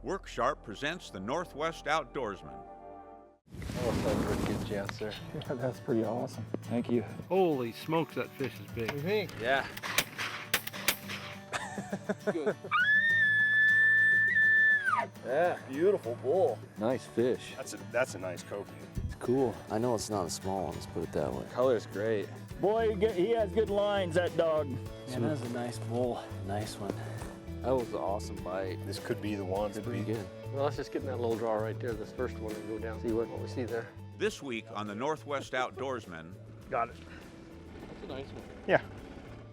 Work Sharp presents the Northwest Outdoorsmen. Oh, that's a pretty good chance there. Yeah, that's pretty awesome. Thank you. Holy smokes, that fish is big. You think? Yeah. Good. Yeah, beautiful bull. Nice fish. That's a nice kokanee. It's cool. I know it's not a small one, let's put it that way. Color's great. Boy, he has good lines, that dog. Man, that's a nice bull. Nice one. That was an awesome bite. This could be the one. It's pretty good. Well, let's just get in that little draw right there, this first one, and go down, see what we see there. This week on the Northwest Outdoorsmen, Got it. That's a nice one. Yeah.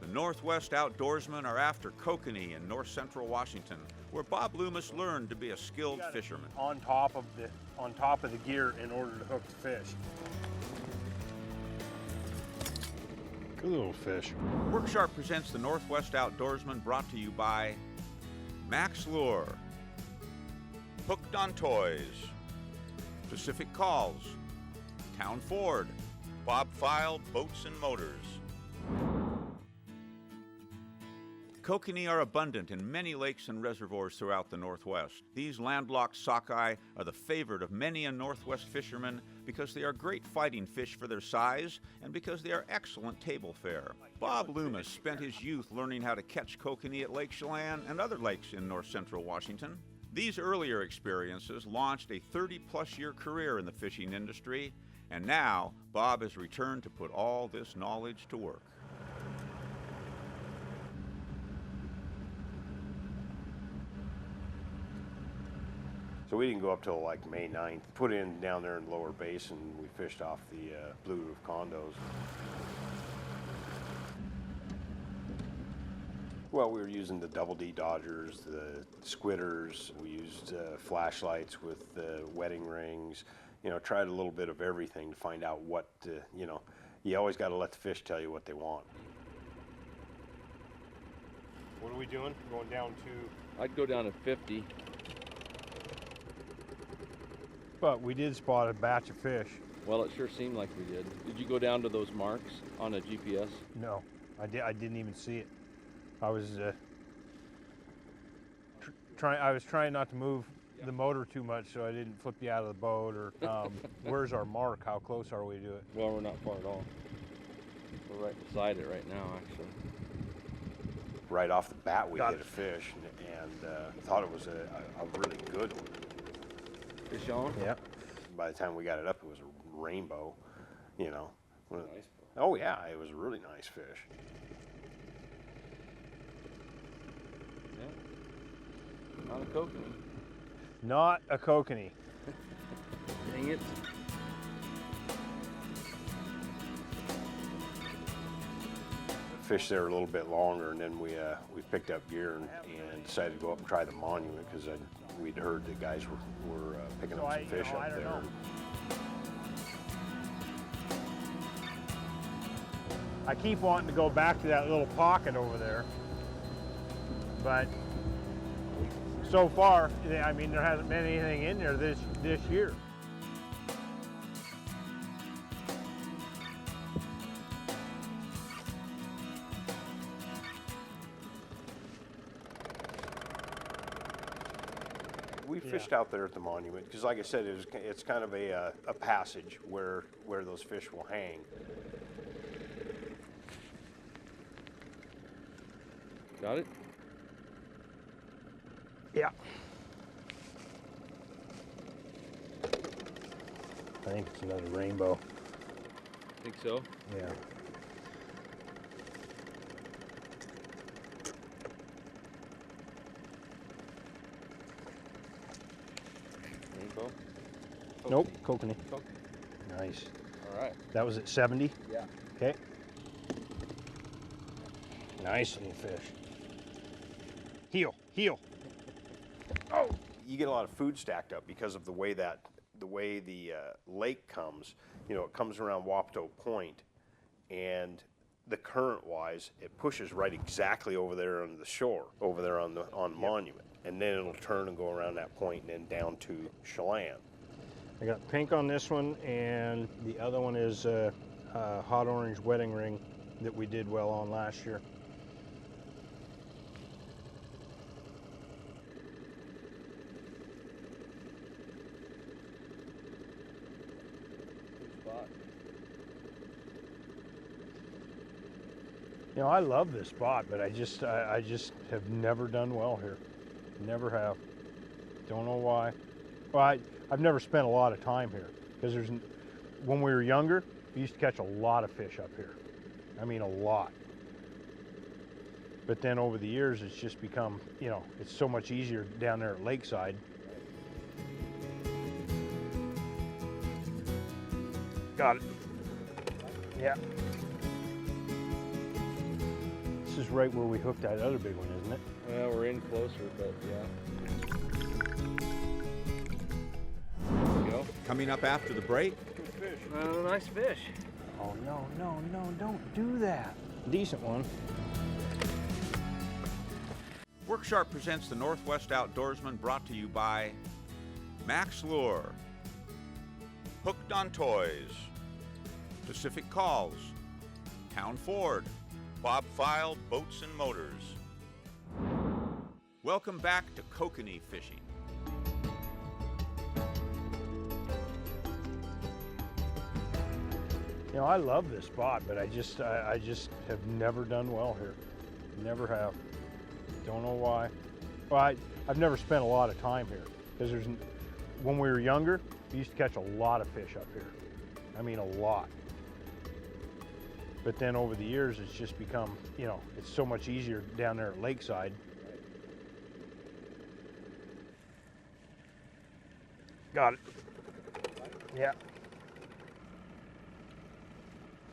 the Northwest Outdoorsmen are after Kokanee in north central Washington, where Bob Loomis learned to be a skilled fisherman. On top of the gear in order to hook the fish. Good little fish. Work Sharp presents the Northwest Outdoorsman, brought to you by Max Lure, Hooked on Toys, Pacific Calls, Town Ford, Bob File Boats and Motors. Kokanee are abundant in many lakes and reservoirs throughout the Northwest. These landlocked sockeye are the favorite of many a Northwest fisherman because they are great fighting fish for their size and because they are excellent table fare. Bob Loomis spent his youth learning how to catch kokanee at Lake Chelan and other lakes in north central Washington. These earlier experiences launched a 30-plus year career in the fishing industry, and now Bob has returned to put all this knowledge to work. So we didn't go up till like May 9th. Put in down there in Lower Basin. We fished off the Blue Roof condos. Well, we were using the Double D Dodgers, the Squidders. We used flashlights with wedding rings. You know, tried a little bit of everything to find out what, you know, you always got to let the fish tell you what they want. What are we doing? Going down to... I'd go down to 50. But we did spot a batch of fish. Well, it sure seemed like we did. Did you go down to those marks on a GPS? No, I didn't even see it. I was trying not to move the motor too much so I didn't flip you out of the boat. Or where's our mark? How close are we to it? Well, we're not far at all. We're right beside it right now, actually. Right off the bat, we hit a fish, and thought it was a really good one. Fish on? Yeah. By the time we got it up, it was a rainbow, you know. Nice. Oh yeah, it was a really nice fish. Yeah. Not a kokanee. Not a kokanee. Dang it. Fished there a little bit longer, and then we picked up gear and decided to go up and try the monument because we'd heard the guys were picking up some fish up there. I keep wanting to go back to that little pocket over there, but so far, I mean, there hasn't been anything in there this year. We fished out there at the monument because, like I said, it's kind of a passage where those fish will hang. Got it? Yeah. I think it's another rainbow. Think so? Yeah. Rainbow? Nope, kokanee. Kokanee. Nice. All right. That was at 70? Yeah. Okay. Nice little fish. Heel, heel. Oh! You get a lot of food stacked up because of the way the lake comes. You know, it comes around Wapato Point, and the current-wise, it pushes right exactly over there on the shore, over there on Monument, and then it'll turn and go around that point and then down to Chelan. I got pink on this one, and the other one is a hot orange wedding ring that we did well on last year. spot. You know, I love this spot, but I just have never done well here. Never have. Don't know why. Well, I've never spent a lot of time here because when we were younger, we used to catch a lot of fish up here. I mean, a lot. But then over the years, it's just become, you know, it's so much easier down there at Lakeside. Got it. Yeah. This is right where we hooked that other big one, isn't it? Well, we're in closer, but yeah. There we go. Coming up after the break, Nice fish. Oh, no, don't do that. Decent one. Worksharp presents the Northwest Outdoorsmen, brought to you by Max Lure, Hooked on Toys, Pacific Calls, Town Ford, Bob File Boats and Motors. Welcome back to Kokanee fishing. You know, I love this spot, but I just have never done well here. Never have. Don't know why. Well, I've never spent a lot of time here because when we were younger, we used to catch a lot of fish up here. I mean, a lot. But then over the years, it's just become, you know, it's so much easier down there at Lakeside. Got it. Yeah.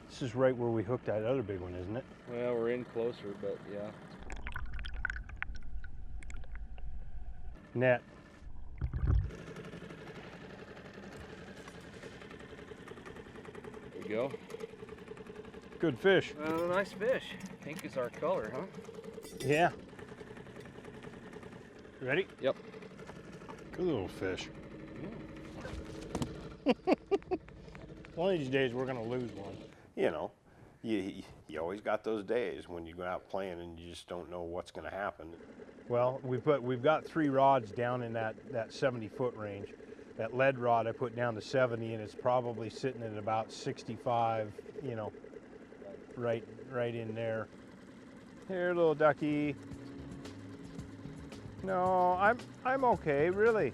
This is right where we hooked that other big one, isn't it? Well, we're in closer, but yeah. Net. There we go. Good fish. Nice fish. Pink is our color, huh? Yeah. Ready? Yep. Good little fish. One of these days we're gonna lose one. You know, you always got those days when you go out playing and you just don't know what's going to happen. Well, we've got 3 rods down in that 70-foot range. That lead rod I put down to 70, and it's probably sitting at about 65. You know, right in there. Here, little ducky. No, I'm okay, really.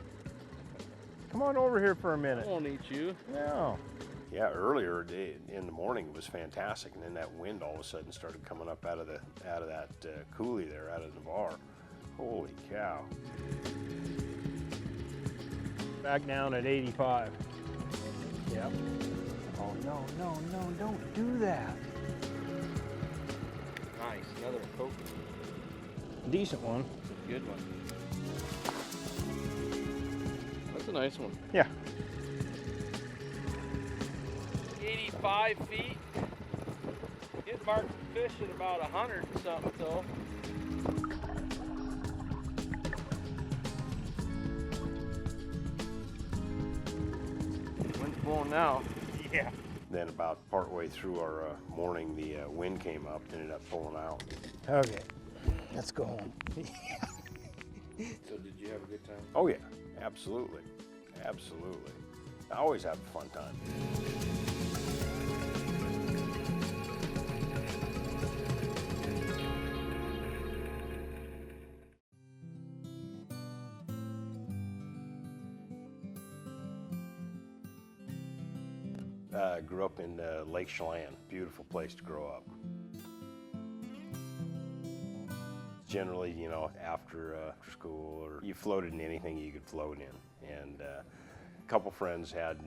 Come on over here for a I minute. won't eat you. No. Yeah, earlier in the morning it was fantastic, and then that wind all of a sudden started coming up out of that coulee there, out of the bar. Holy cow! Back down at 85. Yep. Oh no, don't do that. Nice, another Coke. Decent one. It's a good one. That's a nice one. Yeah. 85 feet. Get marked fish at about 100 and something, so. Wind's blowing now. Yeah. Then about partway through our morning, the wind came up, ended up pulling out. Okay. Let's go home. So did you have a good time? Oh yeah, absolutely, absolutely. I always have a fun time. Grew up in Lake Chelan, beautiful place to grow up. Generally, you know, after school, or you floated in anything you could float in. And a couple friends had,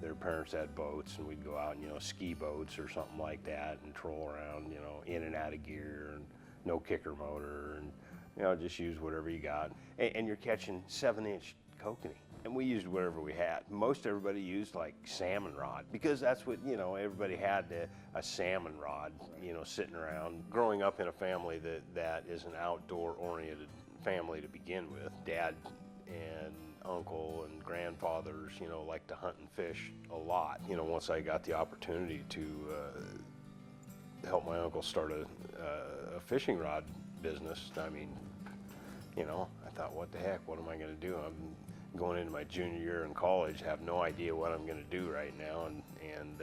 their parents had boats, and we'd go out and, you know, ski boats or something like that and troll around, you know, in and out of gear, and no kicker motor, and, you know, just use whatever you got. And you're catching 7-inch kokanee. And we used whatever we had. Most everybody used like salmon rod, because that's what, you know, everybody had, a salmon rod, you know, sitting around. Growing up in a family that is an outdoor oriented family to begin with, dad and uncle and grandfathers, you know, like to hunt and fish a lot. You know, once I got the opportunity to help my uncle start a fishing rod business, I mean, you know, I thought, what the heck, what am I gonna do? going into my junior year in college, have no idea what I'm going to do right now, and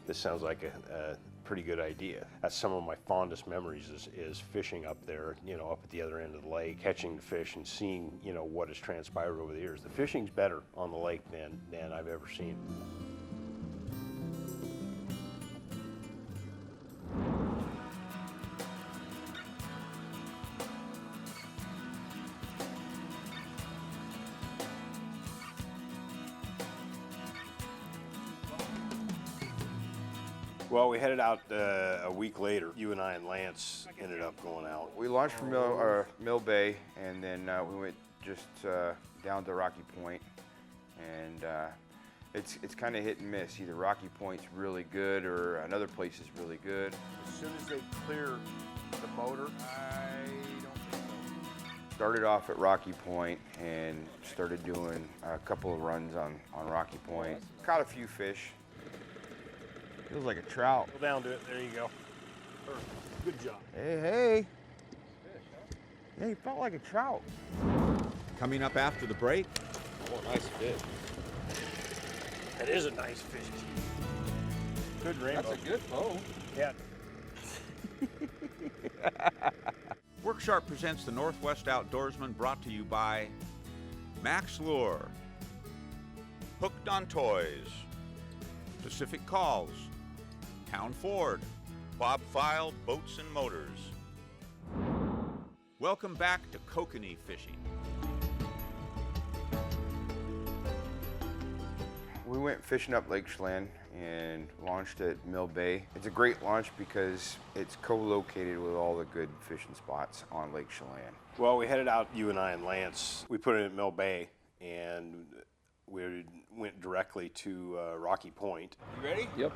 this sounds like a pretty good idea. That's some of my fondest memories is fishing up there, you know, up at the other end of the lake, catching the fish and seeing, you know, what has transpired over the years. The fishing's better on the lake than I've ever seen. Well, we headed out a week later. You and I and Lance ended up going out. We launched from Mill Bay, and then we went just down to Rocky Point, and it's kind of hit and miss. Either Rocky Point's really good or another place is really good. As soon as they clear the motor, I don't think so. Started off at Rocky Point and started doing a couple of runs on Rocky Point. Caught a few fish. Feels like a trout. go down to it. There you go. Perfect. Good job. Hey. Yeah, he felt like a trout. Coming up after the break, Oh, nice fish. That is a nice fish. Good rainbow. That's a good bow. Yeah. Worksharp presents the Northwest Outdoorsmen, brought to you by Max Lure, Hooked on Toys, Pacific Calls, Town Ford, Bob File Boats and Motors. Welcome back to Kokanee fishing. We went fishing up Lake Chelan and launched at Mill Bay. It's a great launch because it's co-located with all the good fishing spots on Lake Chelan. Well, we headed out, you and I and Lance. We put it at Mill Bay, and we went directly to Rocky Point. You ready? Yep.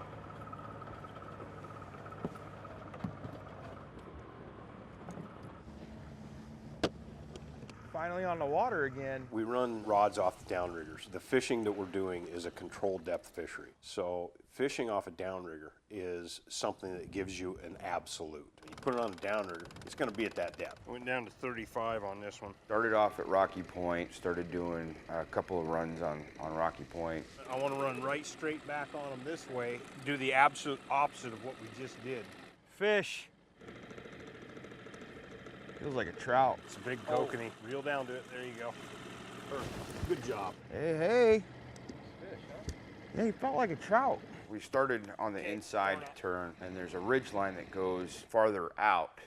Finally on the water again. We run rods off the downriggers. The fishing that we're doing is a controlled depth fishery. So fishing off a downrigger is something that gives you an absolute. You put it on a downrigger, it's going to be at that depth. Went down to 35 on this one. Started off at Rocky Point, started doing a couple of runs on Rocky Point. I want to run right straight back on them this way, do the absolute opposite of what we just did. Fish. Feels like a trout. It's a big kokanee. Reel down to it. There you go. Perfect. Good job. Hey. Yeah, he felt like a trout. We started on the inside turn, and there's a ridge line that goes farther out,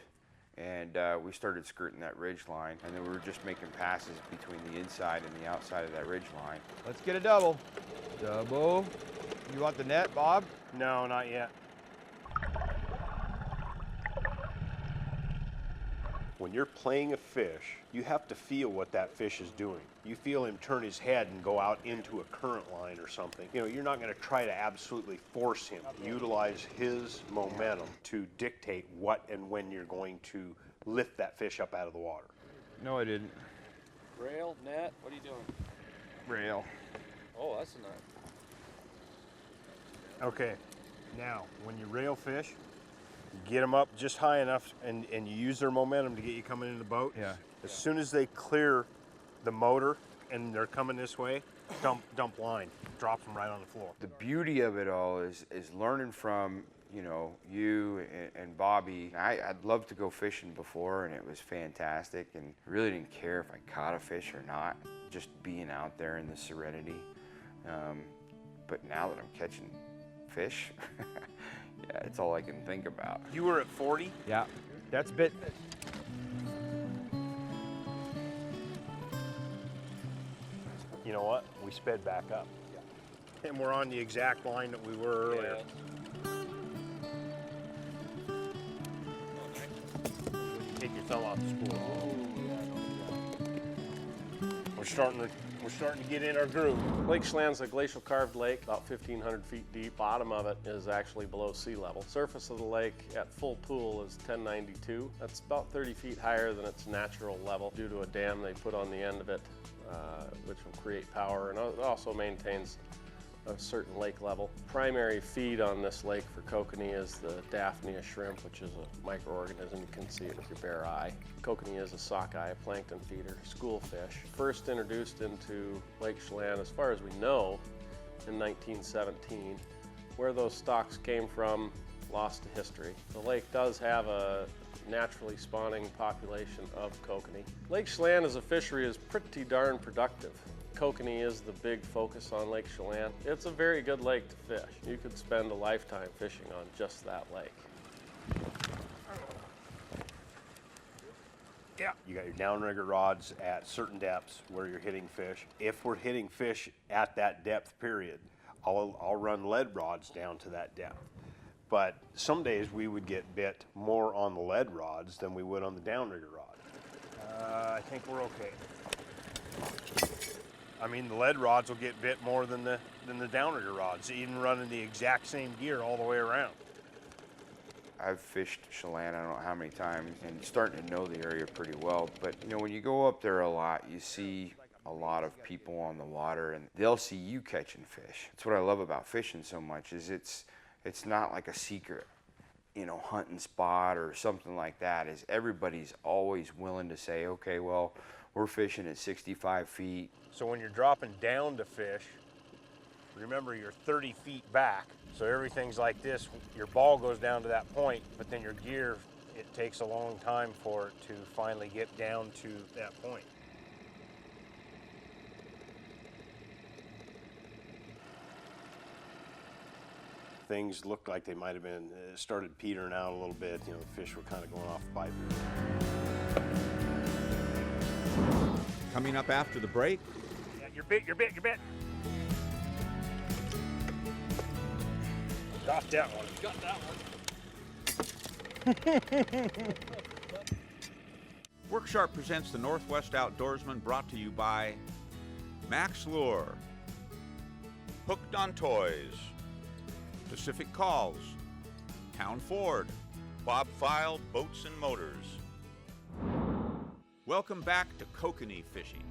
and we started skirting that ridge line, and then we were just making passes between the inside and the outside of that ridge line. Let's get a double. Double. You want the net, Bob? No, not yet. When you're playing a fish, you have to feel what that fish is doing. You feel him turn his head and go out into a current line or something. You know, you're not going to try to absolutely force him. Utilize his momentum to dictate what and when you're going to lift that fish up out of the water. No, I didn't. Rail, net, what are you doing? Rail. Oh, that's a net. Okay, now when you rail fish, get them up just high enough and you use their momentum to get you coming in the boat. Yeah. As soon as they clear the motor and they're coming this way, dump line, drop them right on the floor. The beauty of it all is learning from, you know, you and Bobby. I'd love to go fishing before, and it was fantastic, and really didn't care if I caught a fish or not, just being out there in the serenity. But now that I'm catching fish, yeah, it's all I can think about. You were at 40? Yeah, that's bit. You know what? We sped back up. And we're on the exact line that we were earlier. Take your thumb off the spool. We're starting to get in our groove. Lake Chelan's a glacial carved lake, about 1,500 feet deep. Bottom of it is actually below sea level. Surface of the lake at full pool is 1092. That's about 30 feet higher than its natural level due to a dam they put on the end of it, which will create power, and it also maintains a certain lake level. Primary feed on this lake for kokanee is the Daphnia shrimp, which is a microorganism. You can see it with your bare eye. Kokanee is a sockeye, a plankton feeder, school fish. First introduced into Lake Chelan, as far as we know, in 1917. Where those stocks came from, lost to history. The lake does have a naturally spawning population of kokanee. Lake Chelan as a fishery is pretty darn productive. Kokanee is the big focus on Lake Chelan. It's a very good lake to fish. You could spend a lifetime fishing on just that lake. Yeah. You got your downrigger rods at certain depths where you're hitting fish. If we're hitting fish at that depth period, I'll run lead rods down to that depth. But some days we would get bit more on the lead rods than we would on the downrigger rod. I think we're okay. I mean, the lead rods will get bit more than the downrigger rods, even running the exact same gear all the way around. I've fished Chelan, I don't know how many times, and starting to know the area pretty well. But you know, when you go up there a lot, you see a lot of people on the water, and they'll see you catching fish. That's what I love about fishing so much, is it's not like a secret, you know, hunting spot or something like that. Is everybody's always willing to say, okay, well, we're fishing at 65 feet. So when you're dropping down to fish, remember you're 30 feet back. So everything's like this. Your ball goes down to that point, but then your gear, it takes a long time for it to finally get down to that point. Things looked like they might have been, started petering out a little bit. You know, the fish were kind of going off the pipe. Coming up after the break, Yeah, you're bit. Got that one. Got that one. Worksharp presents the Northwest Outdoorsmen, brought to you by Max Lure, Hooked on Toys, Pacific Calls, Town Ford, Bob File Boats and Motors. Welcome back to kokanee fishing.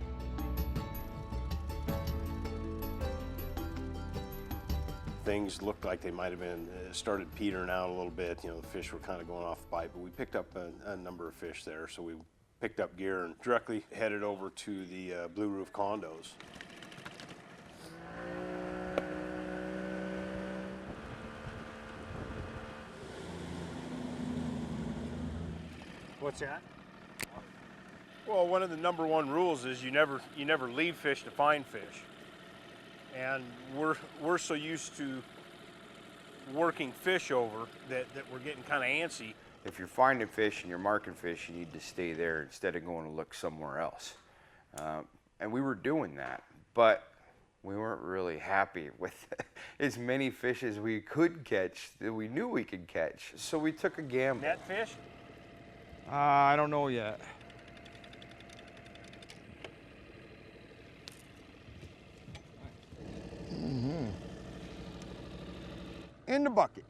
Things looked like they might have been, started petering out a little bit. You know, the fish were kind of going off the pipe, but we picked up a number of fish there. So we picked up gear and directly headed over to the Blue Roof condos. What's that? Well, one of the number one rules is you never leave fish to find fish. And we're so used to working fish over that we're getting kind of antsy. If you're finding fish and you're marking fish, you need to stay there instead of going to look somewhere else. And we were doing that, but we weren't really happy with as many fish as we could catch that we knew we could catch. So we took a gamble. Net fish? I don't know yet. In the bucket.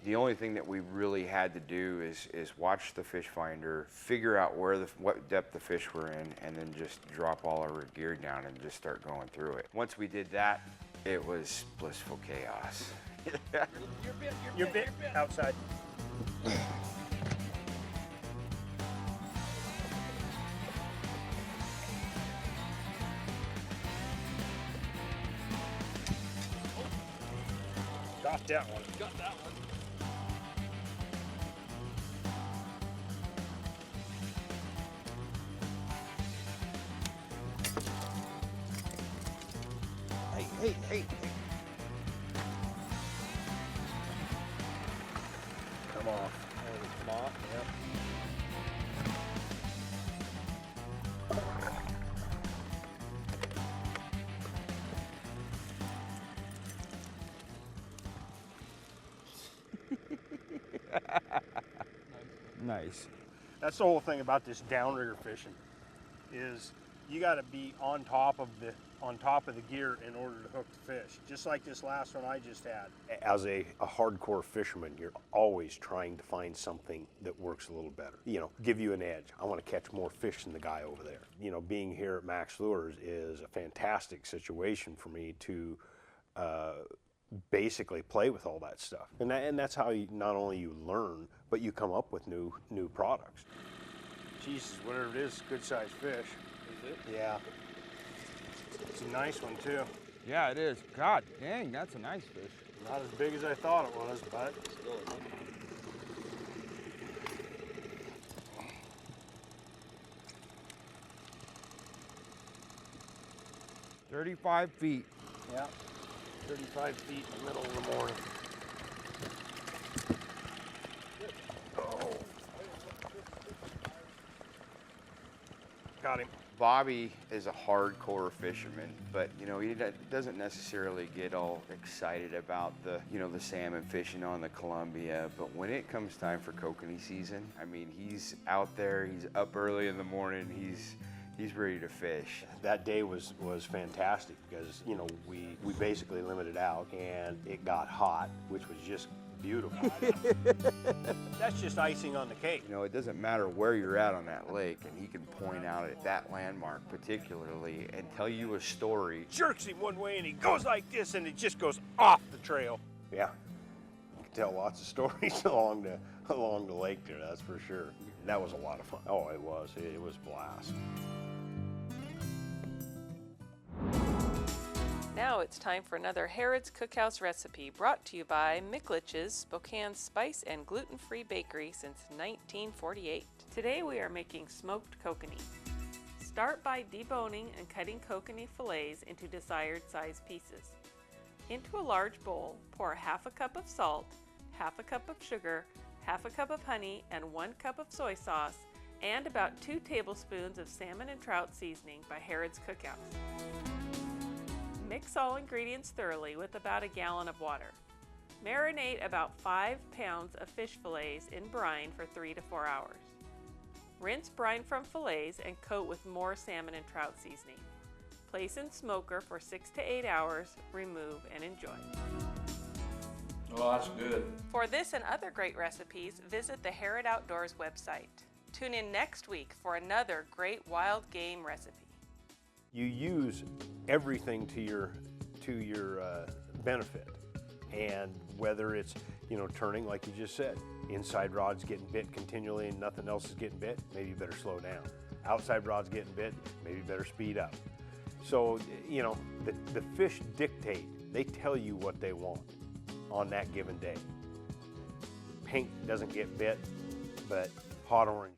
The only thing that we really had to do is watch the fish finder, figure out what depth the fish were in, and then just drop all our gear down and just start going through it. Once we did that, it was blissful chaos. You're bit outside. Got that one. Got that one. Hey. Come off. Come off. Yep. Nice. That's the whole thing about this downrigger fishing, is you got to be on top of on top of the gear in order to hook the fish, just like this last one I just had. As a hardcore fisherman, you're always trying to find something that works a little better. You know, give you an edge. I want to catch more fish than the guy over there. You know, being here at Max Lures is a fantastic situation for me to basically play with all that stuff. And that's how you, not only you learn, but you come up with new products. Jesus, whatever it is, good sized fish. Is it? Yeah. It's a nice one too. Yeah, it is. God dang, that's a nice fish. Not as big as I thought it was, but Still a good 35 feet. yeah, 35 feet in the middle of the morning. Oh. Got him. Bobby is a hardcore fisherman, but you know, he doesn't necessarily get all excited about the salmon fishing on the Columbia. But when it comes time for kokanee season, I mean, he's out there, he's up early in the morning, he's ready to fish. That day was fantastic because, you know, we basically limited out and it got hot, which was just beautiful. That's just icing on the cake. You know, it doesn't matter where you're at on that lake, and he can point out at that landmark particularly and tell you a story. Jerks him one way and he goes like this and it just goes off the trail. Yeah, you can tell lots of stories along the lake there, that's for sure. That was a lot of fun. Oh, it was a blast. Now it's time for another Harrod's Cookhouse recipe brought to you by Micklich's, Spokane's spice and gluten-free bakery since 1948. Today we are making smoked kokanee. Start by deboning and cutting kokanee fillets into desired size pieces. Into a large bowl, pour half a cup of salt, half a cup of sugar, half a cup of honey, and 1 cup of soy sauce, and about 2 tablespoons of salmon and trout seasoning by Harrod's Cookhouse. Mix all ingredients thoroughly with about a gallon of water. Marinate about 5 pounds of fish fillets in brine for 3 to 4 hours. Rinse brine from fillets and coat with more salmon and trout seasoning. Place in smoker for 6 to 8 hours, remove and enjoy. Oh, that's good. For this and other great recipes, visit the Harrod Outdoors website. Tune in next week for another great wild game recipe. You use everything to your benefit, and whether it's, you know, turning like you just said, inside rod's getting bit continually and nothing else is getting bit, maybe you better slow down. Outside rod's getting bit, maybe you better speed up. So, you know, the fish dictate, they tell you what they want on that given day. Pink doesn't get bit, but hot orange